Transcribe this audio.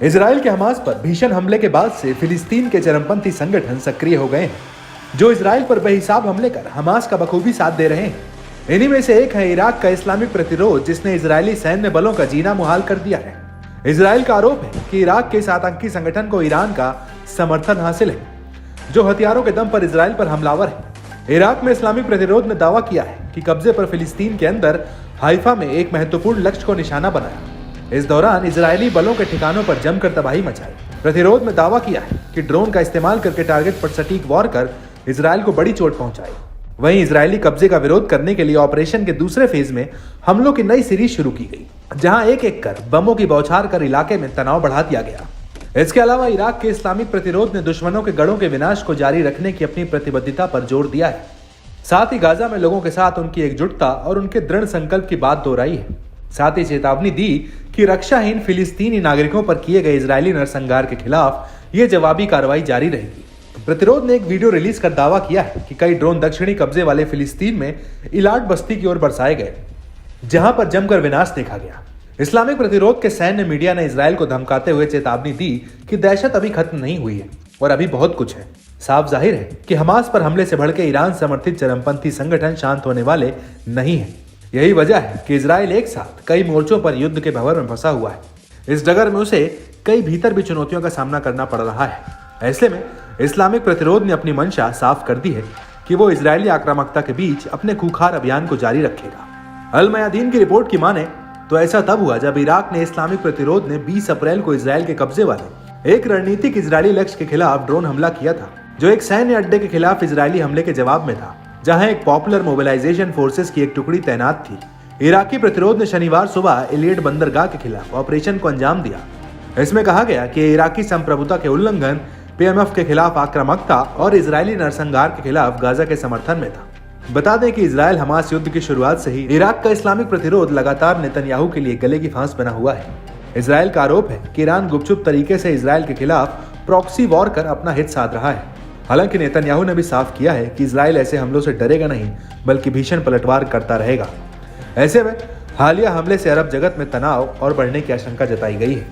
Israel के Hamas पर भीषण हमले के बाद से फिलिस्तीन के चरमपंथी संगठन सक्रिय हो गए हैं, जो इजराइल पर बेहिसाब हमले कर हमास का बखूबी साथ दे रहे हैं। इन्हीं में से एक है इराक का इस्लामिक प्रतिरोध, जिसने इजरायली सैन्य बलों का जीना मुहाल कर दिया है। इजराइल का आरोप है कि इराक के इस आतंकी संगठन को ईरान का समर्थन हासिल है, जो हथियारों के दम पर इजराइल पर हमलावर है। इराक में इस्लामिक प्रतिरोध ने दावा किया है कि कब्जे पर फिलिस्तीन के अंदर हाइफा में एक महत्वपूर्ण लक्ष्य को निशाना बनाया। इस दौरान इजरायली बलों के ठिकानों पर जमकर तबाही मचाई। प्रतिरोध में दावा किया है कि ड्रोन का इस्तेमाल करके टारगेट पर सटीक वार कर इजराइल को बड़ी चोट पहुंचाई। वहीं इजरायली कब्जे का विरोध करने के लिए ऑपरेशन के दूसरे फेज में हमलों की नई सीरीज शुरू की गई, जहां एक एक कर बमों की बौछार कर इलाके में तनाव बढ़ा दिया गया। इसके अलावा इराक के इस्लामिक प्रतिरोध ने दुश्मनों के गढ़ों के विनाश को जारी रखने की अपनी प्रतिबद्धता पर जोर दिया है। साथ ही गाजा में लोगों के साथ उनकी एकजुटता और उनके दृढ़ संकल्प की बात दोहराई है। साथ ही चेतावनी दी कि रक्षाहीन फिलिस्तीनी नागरिकों पर किए गए इजरायली नरसंहार के खिलाफ ये जवाबी कार्रवाई जारी रहेगी। प्रतिरोध ने एक वीडियो रिलीज कर दावा किया है कि कई ड्रोन दक्षिणी कब्जे वाले फिलिस्तीन में इलाट बस्ती की ओर बरसाए गए, जहां पर जमकर विनाश देखा गया। इस्लामिक प्रतिरोध के सैन्य मीडिया ने इजराइल को धमकाते हुए चेतावनी दी कि दहशत अभी खत्म नहीं हुई है और अभी बहुत कुछ है। साफ जाहिर है कि हमास पर हमले से भड़के ईरान समर्थित चरमपंथी संगठन शांत होने वाले नहीं है। यही वजह है कि इजराइल एक साथ कई मोर्चों पर युद्ध के भंवर में फंसा हुआ है। इस डगर में उसे कई भीतर भी चुनौतियों का सामना करना पड़ रहा है। ऐसे में इस्लामिक प्रतिरोध ने अपनी मंशा साफ कर दी है कि वो इजरायली आक्रामकता के बीच अपने खूंखार अभियान को जारी रखेगा। अल मयादीन की रिपोर्ट की माने तो ऐसा तब हुआ जब इराक ने इस्लामिक प्रतिरोध ने 20 अप्रैल को इजराइल के कब्जे वाले एक रणनीतिक इजरायली लक्ष्य के खिलाफ ड्रोन हमला किया था, जो एक सैन्य अड्डे के खिलाफ इजरायली हमले के जवाब में था, जहां एक पॉपुलर मोबिलाइजेशन फोर्सेस की एक टुकड़ी तैनात थी। इराकी प्रतिरोध ने शनिवार सुबह इलियट बंदरगाह के खिलाफ ऑपरेशन को अंजाम दिया। इसमें कहा गया कि इराकी संप्रभुता के उल्लंघन, पीएमएफ के खिलाफ आक्रामकता और इजरायली नरसंहार के खिलाफ गाजा के समर्थन में था। बता दें कि इजराइल हमास युद्ध की शुरुआत से ही इराक का इस्लामिक प्रतिरोध लगातार नेतन्याहू के लिए गले की फांस बना हुआ है। इजराइल का आरोप है कि ईरान गुपचुप तरीके से इजराइल के खिलाफ प्रॉक्सी वॉर कर अपना हित साध रहा है। हालांकि नेतन्याहू ने भी साफ किया है कि इजराइल ऐसे हमलों से डरेगा नहीं, बल्कि भीषण पलटवार करता रहेगा। ऐसे में हालिया हमले से अरब जगत में तनाव और बढ़ने की आशंका जताई गई है।